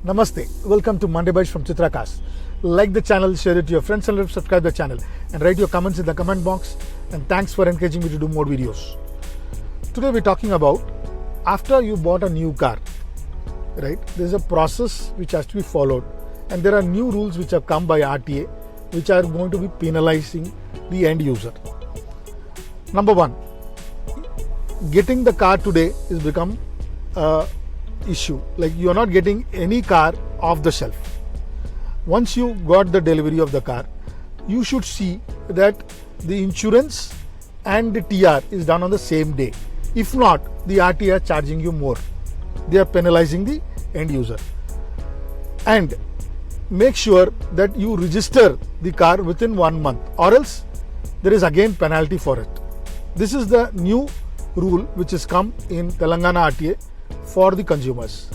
Namaste. Welcome to Monday Bytes from CHITRAcars. Like the channel, share it to your friends and subscribe the channel and write your comments in the comment box, and thanks for encouraging me to do more videos. Today we're talking about after you bought a new car, right? There's a process which has to be followed, and there are new rules which have come by RTA which are going to be penalizing the end user. Number one, getting the car today has become a issue. Like, you're not getting any car off the shelf. Once you got the delivery of the car, you should see that the insurance and the TR is done on the same day. If not, the RTA are charging you more. They are penalizing the end user. And make sure that you register the car within 1 month, or else there is again penalty for it. This is the new rule which has come in Telangana RTA for the consumers.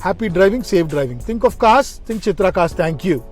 Happy driving, safe driving. Think of cars, think CHITRAcars. Thank you.